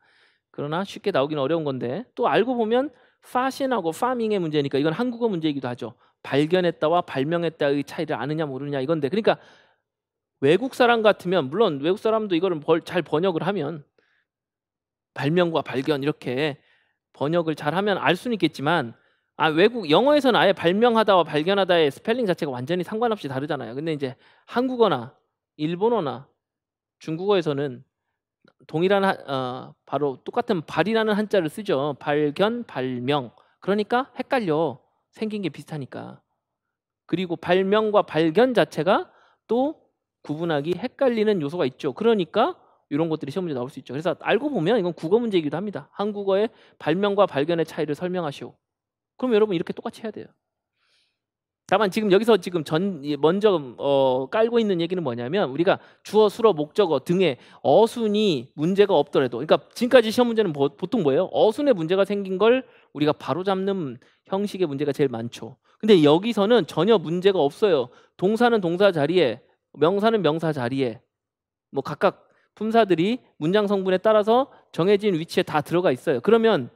그러나 쉽게 나오긴 어려운 건데, 또 알고 보면 파신하고 파밍의 문제니까 이건 한국어 문제이기도 하죠. 발견했다와 발명했다의 차이를 아느냐 모르느냐 이건데, 그러니까 외국 사람 같으면, 물론 외국 사람도 이거를 잘 번역을 하면 발명과 발견 이렇게 번역을 잘하면 알 수는 있겠지만, 외국 영어에서는 아예 발명하다와 발견하다의 스펠링 자체가 완전히 상관없이 다르잖아요. 근데 이제 한국어나 일본어나 중국어에서는 동일한 바로 똑같은 발이라는 한자를 쓰죠. 발견, 발명. 그러니까 헷갈려. 생긴 게 비슷하니까. 그리고 발명과 발견 자체가 또 구분하기 헷갈리는 요소가 있죠. 그러니까 이런 것들이 시험 문제 나올 수 있죠. 그래서 알고 보면 이건 국어 문제이기도 합니다. 한국어의 발명과 발견의 차이를 설명하시오. 그럼 여러분 이렇게 똑같이 해야 돼요. 다만 지금 여기서 지금 먼저 깔고 있는 얘기는 뭐냐면, 우리가 주어, 수어, 목적어 등의 어순이 문제가 없더라도, 그러니까 지금까지 시험 문제는 보통 뭐예요? 어순에 문제가 생긴 걸 우리가 바로잡는 형식의 문제가 제일 많죠. 근데 여기서는 전혀 문제가 없어요. 동사는 동사 자리에, 명사는 명사 자리에, 뭐 각각 품사들이 문장 성분에 따라서 정해진 위치에 다 들어가 있어요. 그러면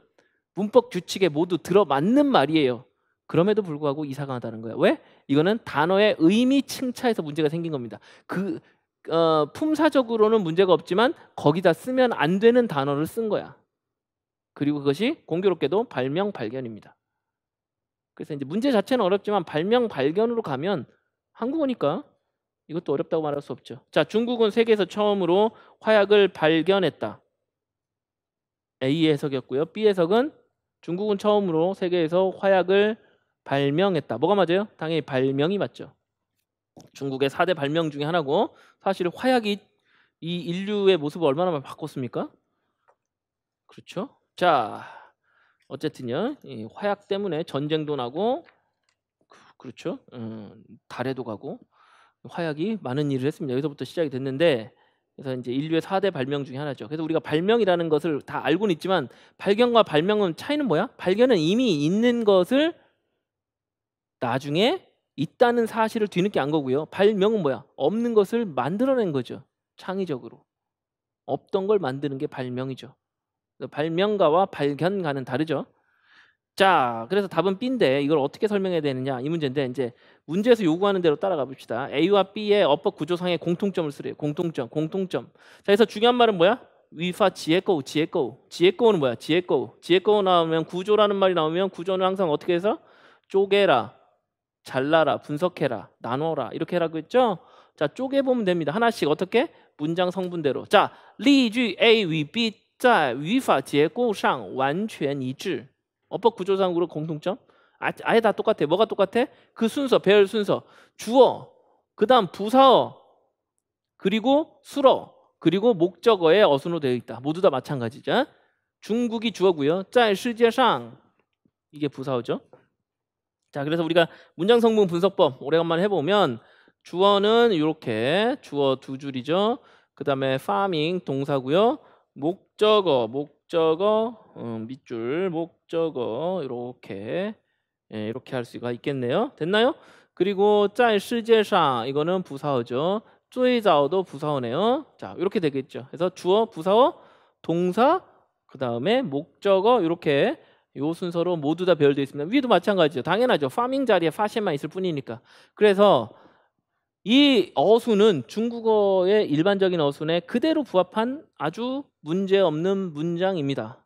문법 규칙에 모두 들어맞는 말이에요. 그럼에도 불구하고 이사가 나다는 거예요. 왜? 이거는 단어의 의미 층차에서 문제가 생긴 겁니다. 품사적으로는 문제가 없지만 거기다 쓰면 안 되는 단어를 쓴 거야. 그리고 그것이 공교롭게도 발명 발견입니다. 그래서 이제 문제 자체는 어렵지만 발명 발견으로 가면 한국어니까 이것도 어렵다고 말할 수 없죠. 자, 중국은 세계에서 처음으로 화약을 발견했다. A 해석이었고요. B 해석은 중국은 처음으로 세계에서 화약을 발명했다. 뭐가 맞아요? 당연히 발명이 맞죠. 중국의 4대 발명 중에 하나고, 사실 화약이 이 인류의 모습을 얼마나 많이 바꿨습니까? 그렇죠? 자, 어쨌든요, 이 화약 때문에 전쟁도 나고, 그렇죠? 달에도 가고, 화약이 많은 일을 했습니다. 여기서부터 시작이 됐는데, 그래서 이제 인류의 4대 발명 중에 하나죠. 그래서 우리가 발명이라는 것을 다 알고는 있지만, 발견과 발명은 차이는 뭐야? 발견은 이미 있는 것을 나중에 있다는 사실을 뒤늦게 안 거고요. 발명은 뭐야? 없는 것을 만들어낸 거죠. 창의적으로. 없던 걸 만드는 게 발명이죠. 발명가와 발견가는 다르죠. 자, 그래서 답은 B인데 이걸 어떻게 설명해야 되느냐, 이 문제인데, 이제 문제에서 요구하는 대로 따라가 봅시다. A와 B의 어법 구조상의 공통점을 쓰래요. 공통점. 자, 그래서 중요한 말은 뭐야? 위파 지혜꺼우. 지혜꺼우는 뭐야? 지혜꺼우 나오면, 구조라는 말이 나오면 구조는 항상 어떻게 해서? 쪼개라, 잘라라, 분석해라, 나눠라, 이렇게 하라고 했죠. 자, 쪼개보면 됩니다. 하나씩 어떻게? 문장 성분대로. 자, 例句 A 与 B 在语法结构上完全一致. 어법 구조상으로 공통점. 아예 다 똑같아. 뭐가 똑같아? 그 순서, 배열 순서. 주어, 그 다음 부사어, 그리고 수어, 그리고 목적어의 어순으로 되어 있다. 모두 다 마찬가지죠. 중국이 주어고요. 在世界上, 이게 부사어죠. 자, 그래서 우리가 문장 성분 분석법 오래간만에 해보면, 주어는 이렇게 주어 두 줄이죠. 그 다음에 farming 동사고요. 목적어 밑줄, 목적어 이렇게 이렇게 할 수가 있겠네요. 됐나요? 그리고 在世界上, 이거는 부사어죠. 最早도 부사어네요. 자, 이렇게 되겠죠. 그래서 주어, 부사어, 동사, 그 다음에 목적어, 이렇게 요 순서로 모두 다 배열되어 있습니다. 위도 마찬가지죠. 당연하죠. 파밍 자리에 파신만 있을 뿐이니까. 그래서 이 어순은 중국어의 일반적인 어순에 그대로 부합한 아주 문제없는 문장입니다.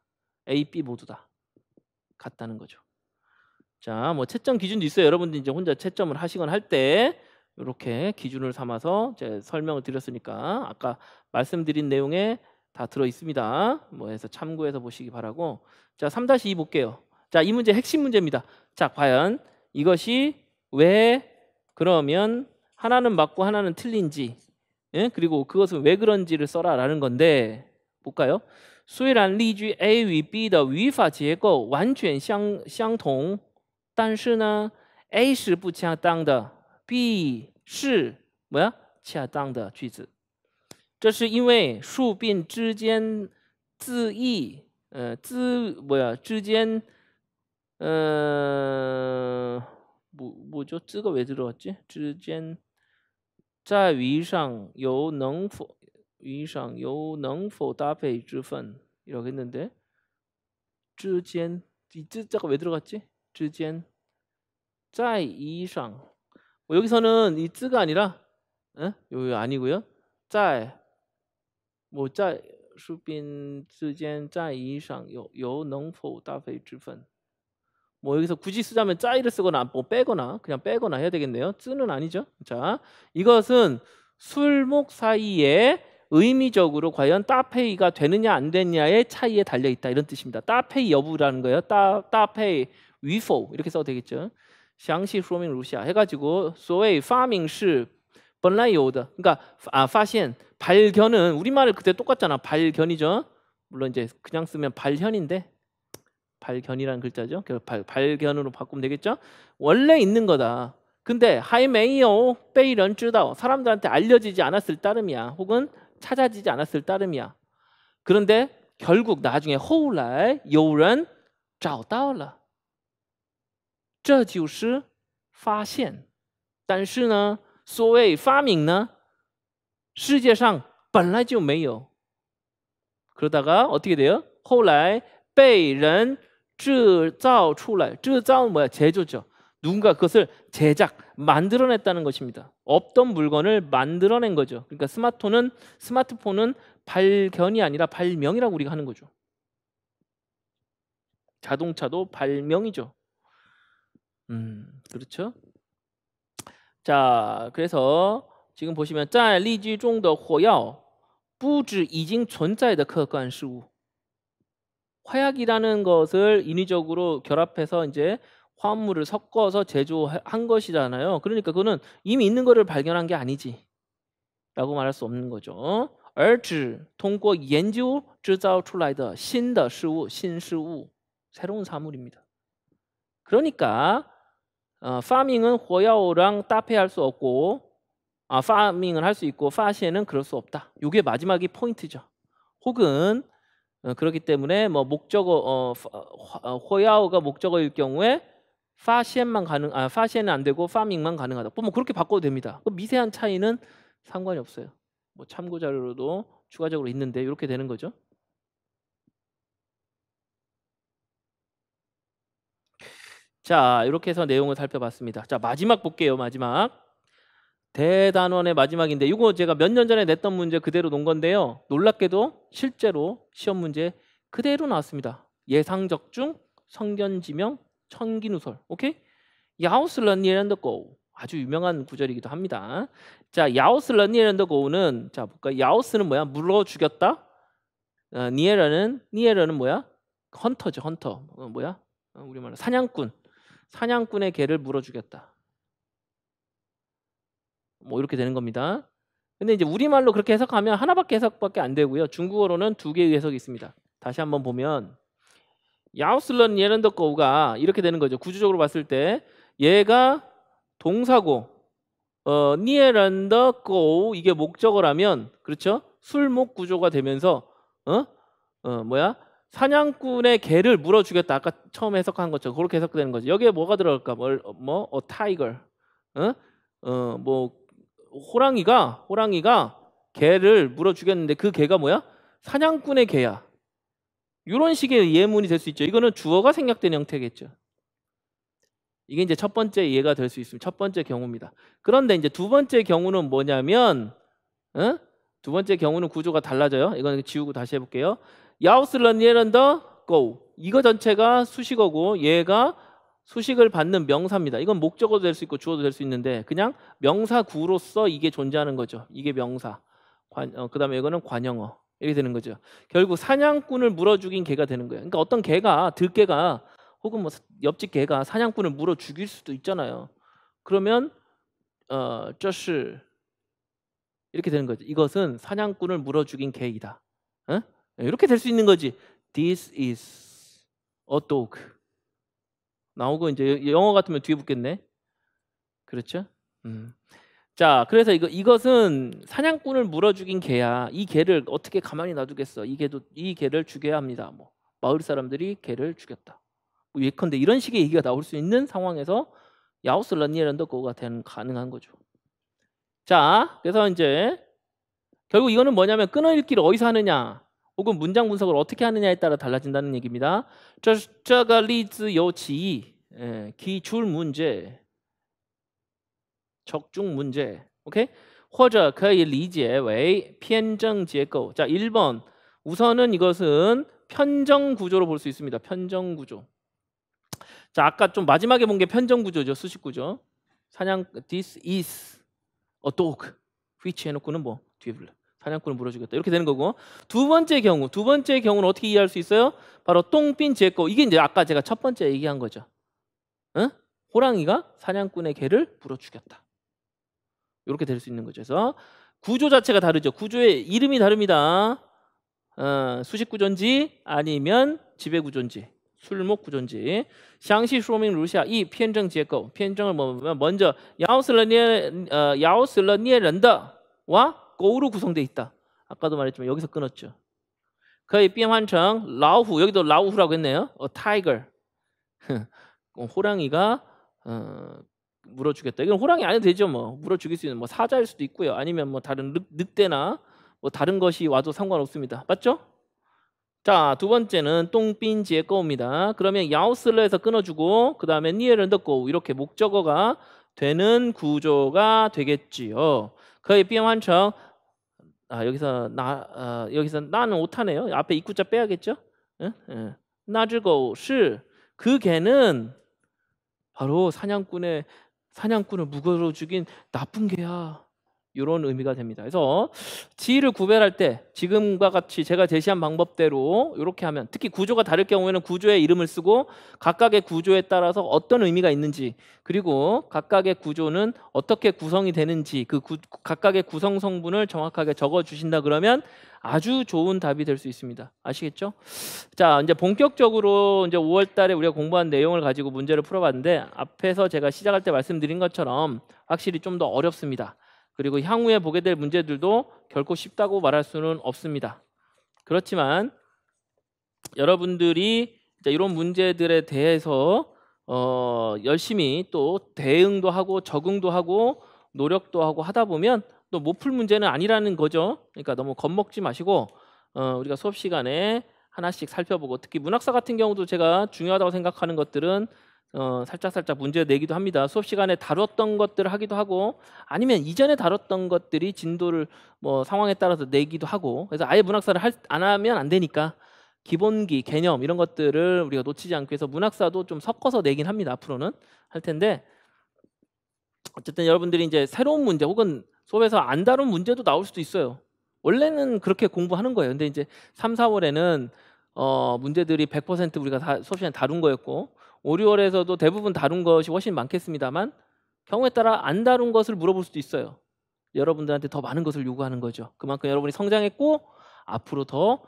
A, B 모두 다 같다는 거죠. 자, 뭐 채점 기준도 있어요. 여러분들 이제 혼자 채점을 하시거나 할 때 이렇게 기준을 삼아서 제가 설명을 드렸으니까 아까 말씀드린 내용에 다 들어 있습니다. 뭐 해서 참고해서 보시기 바라고. 자, 3-2 볼게요. 자, 이 문제 핵심 문제입니다. 자, 과연 이것이 왜 그러면 하나는 맞고 하나는 틀린지, 그리고 그것은 왜 그런지를 써라라는 건데, 볼까요? 虽然例句 A 与 B 的语法结构完全相同，但是呢 A 是不恰当的 ，B 是恰当的句子。这是因为数并之间字义之间뭐죠? 즈가 왜 들어왔지? 之间在语上有能否搭配之分 이라고 했는데 之间 이 즈자가 왜 들어갔지? 之间在语上여기서는 이 즈가 아니라 여기 아니고요. 在在数并之间在语上有能否搭配之分 뭐 여기서 굳이 쓰자면 짜이를 쓰거나 뭐 빼거나 그냥 빼거나 해야 되겠네요. 쯔는 아니죠. 자, 이것은 술목 사이에 의미적으로 과연 따페이가 되느냐 안 되느냐의 차이에 달려 있다 이런 뜻입니다. 따페이 여부라는 거예요. 따페이 위포 이렇게 써도 되겠죠. 详细说明如下 해가지고 所谓发明是本来有的 그러니까发现 발견은 우리말을 그때 똑같잖아. 발견이죠. 물론 이제 그냥 쓰면 발현인데 발견이라는 글자죠. 발견으로 바꾸면 되겠죠. 원래 있는 거다. 근데 还没有被人知道 사람들한테 알려지지 않았을 따름이야. 혹은 찾아지지 않았을 따름이야. 그런데 결국 나중에 后来有人找到了这就是发现但是呢所谓发明呢世界上本来就没有 그러다가 어떻게 돼요? 后来被人制造出来 制造은 뭐야? 제조죠. 누군가 그것을 제작, 만들어냈다는 것입니다. 없던 물건을 만들어낸 거죠. 그러니까 스마트폰은 발견이 아니라 발명이라고 우리가 하는 거죠. 자동차도 발명이죠. 그렇죠? 자, 그래서 지금 보시면 在例句中的火药不止已经存在的客观事物 화약이라는 것을 인위적으로 결합해서 이제 화합물을 섞어서 제조한 것이잖아요. 그러니까 그거는 이미 있는 거를 발견한 게 아니지 라고 말할 수 없는 거죠. 而只通过研究制造出来的新的事物, 신事物, 새로운 사물입니다. 그러니까 파밍은 火药랑搭配할 수 없고 파밍은 할 수 있고 파시에는 그럴 수 없다. 이게 마지막이 포인트죠. 혹은 그렇기 때문에 뭐 목적어 호야오가 목적어일 경우에 파시엔만 파시엔은 안 되고 파밍만 가능하다. 뭐 그렇게 바꿔도 됩니다. 미세한 차이는 상관이 없어요. 뭐 참고 자료로도 추가적으로 있는데 이렇게 되는 거죠. 자, 이렇게 해서 내용을 살펴봤습니다. 자, 마지막 볼게요. 마지막. 대단원의 마지막인데 이거 제가 몇 년 전에 냈던 문제 그대로 놓은 건데요. 놀랍게도 실제로 시험 문제 그대로 나왔습니다. 예상적중, 성견지명, 천기누설. 오케이? 야우스런니랜더고 아주 유명한 구절이기도 합니다. 자, 야우스런니랜더고는 자 볼까? 야우스는 뭐야? 물어 죽였다. 니에러는 뭐야? 헌터죠, 헌터. 뭐야? 우리말로 사냥꾼. 사냥꾼의 개를 물어 죽였다. 뭐 이렇게 되는 겁니다. 근데 이제 우리말로 그렇게 해석하면 하나밖에 해석밖에 안 되고요. 중국어로는 두 개의 해석이 있습니다. 다시 한번 보면 야우슬런 예런더거우가 이렇게 되는 거죠. 구조적으로 봤을 때 얘가 동사고 니에런더거우 이게 목적어라면 그렇죠? 술목 구조가 되면서 뭐야? 사냥꾼의 개를 물어 죽였다. 아까 처음 해석한 것처럼 그렇게 해석되는 거죠. 여기에 뭐가 들어갈까? 타이거. 뭐 호랑이가 개를 물어 죽였는데 그 개가 뭐야? 사냥꾼의 개야. 이런 식의 예문이 될 수 있죠. 이거는 주어가 생략된 형태겠죠. 이게 이제 첫 번째 이해가 될 수 있습니다. 첫 번째 경우입니다. 그런데 이제 두 번째 경우는 뭐냐면 두 번째 경우는 구조가 달라져요. 이건 지우고 다시 해볼게요. 야우스런니에런더 고 이거 전체가 수식어고 얘가 수식을 받는 명사입니다. 이건 목적어도 될 수 있고 주어도 될 수 있는데 그냥 명사구로서 이게 존재하는 거죠. 이게 명사. 그 다음에 이거는 관형어. 이렇게 되는 거죠. 결국 사냥꾼을 물어 죽인 개가 되는 거예요. 그러니까 어떤 개가 들개가 혹은 뭐 옆집 개가 사냥꾼을 물어 죽일 수도 있잖아요. 그러면 这是 이렇게 되는 거죠. 이것은 사냥꾼을 물어 죽인 개이다. 이렇게 될 수 있는 거지. This is a dog. 나오고 이제 영어 같으면 뒤에 붙겠네. 그렇죠? 자, 그래서 이것은 사냥꾼을 물어 죽인 개야. 이 개를 어떻게 가만히 놔두겠어? 이 개를 죽여야 합니다. 뭐 마을 사람들이 개를 죽였다. 뭐 예컨대 이런 식의 얘기가 나올 수 있는 상황에서 야우슬러니에란더 거가 가능한 거죠. 자, 그래서 이제 결국 이거는 뭐냐면 끊어읽기를 어디서 하느냐, 혹은 문장 분석을 어떻게 하느냐에 따라 달라진다는 얘기입니다. 这个例子有其기출 문제, 적중 문제, 오케이? 或者可以理解为偏正结构. 자, 1번. 우선은 이것은 편정 구조로 볼 수 있습니다. 편정 구조. 자, 아까 좀 마지막에 본 게 편정 구조죠. 수식 구조. This is a dog. which 해놓고는 뭐 뒤에 불러. 사냥꾼을 물어주겠다. 이렇게 되는 거고. 두 번째 경우는 어떻게 이해할 수 있어요? 바로 똥빈 제거. 이게 이제 아까 제가 첫 번째 얘기한 거죠. 응? 호랑이가 사냥꾼의 개를 물어 죽였다. 이렇게 될 수 있는 거죠. 그래서 구조 자체가 다르죠. 구조의 이름이 다릅니다. 수식 구조인지 아니면 지배 구조인지 술목 구조인지. 详细说明如下. 이 편정结构. 편정을 뭐면 먼저 咬死了猎人的와 고우로 구성되어 있다. 아까도 말했지만 여기서 끊었죠. 可以变换成老虎. 여기도 라우후라고 했네요. tiger. 호랑이가 물어 죽였다. 이건 호랑이 아니어도 되죠. 뭐 물어 죽일 수 있는 뭐 사자일 수도 있고요. 아니면 뭐 다른 늑대나 뭐 다른 것이 와도 상관없습니다. 맞죠? 자, 두 번째는 똥빈 제거입니다. 그러면 야우슬러에서 끊어주고 그 다음에 니에른더고 이렇게 목적어가 되는 구조가 되겠지요. 거의 비행환청. 여기서 나는 오타네요. 앞에 입구자 빼야겠죠? 나즈고 시. 그 개는 바로 사냥꾼을 무거워 죽인 나쁜 개야. 이런 의미가 됩니다. 그래서 지위를 구별할 때 지금과 같이 제가 제시한 방법대로 이렇게 하면, 특히 구조가 다를 경우에는 구조의 이름을 쓰고 각각의 구조에 따라서 어떤 의미가 있는지, 그리고 각각의 구조는 어떻게 구성이 되는지 그 각각의 구성 성분을 정확하게 적어 주신다 그러면 아주 좋은 답이 될 수 있습니다. 아시겠죠? 자, 이제 본격적으로 이제 5월 달에 우리가 공부한 내용을 가지고 문제를 풀어봤는데, 앞에서 제가 시작할 때 말씀드린 것처럼 확실히 좀 더 어렵습니다. 그리고 향후에 보게 될 문제들도 결코 쉽다고 말할 수는 없습니다. 그렇지만 여러분들이 이런 문제들에 대해서 열심히 또 대응도 하고 적응도 하고 노력도 하고 하다 보면 또 못 풀 문제는 아니라는 거죠. 그러니까 너무 겁먹지 마시고 우리가 수업 시간에 하나씩 살펴보고, 특히 문학사 같은 경우도 제가 중요하다고 생각하는 것들은 살짝 문제 내기도 합니다. 수업 시간에 다뤘던 것들을 하기도 하고, 아니면 이전에 다뤘던 것들이 진도를 뭐 상황에 따라서 내기도 하고, 그래서 아예 문학사를 안 하면 안 되니까 기본기, 개념 이런 것들을 우리가 놓치지 않기 위해서 문학사도 좀 섞어서 내긴 합니다. 앞으로는 할 텐데, 어쨌든 여러분들이 이제 새로운 문제 혹은 수업에서 안 다룬 문제도 나올 수도 있어요. 원래는 그렇게 공부하는 거예요. 근데 이제 3, 4월에는 문제들이 100% 우리가 다 수업 시간에 다룬 거였고, 5, 6월에서도 대부분 다룬 것이 훨씬 많겠습니다만 경우에 따라 안 다룬 것을 물어볼 수도 있어요. 여러분들한테 더 많은 것을 요구하는 거죠. 그만큼 여러분이 성장했고 앞으로 더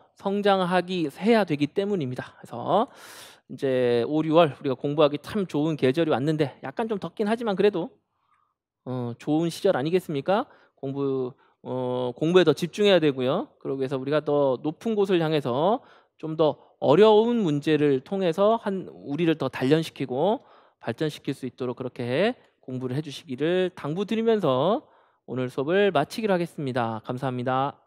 해야 되기 때문입니다. 그래서 이제 5, 6월 우리가 공부하기 참 좋은 계절이 왔는데, 약간 좀 덥긴 하지만 그래도 좋은 시절 아니겠습니까? 공부에 더 집중해야 되고요. 그러기 위해서 우리가 더 높은 곳을 향해서 좀 더 어려운 문제를 통해서 우리를 더 단련시키고 발전시킬 수 있도록 그렇게 공부를 해주시기를 당부드리면서 오늘 수업을 마치기로 하겠습니다. 감사합니다.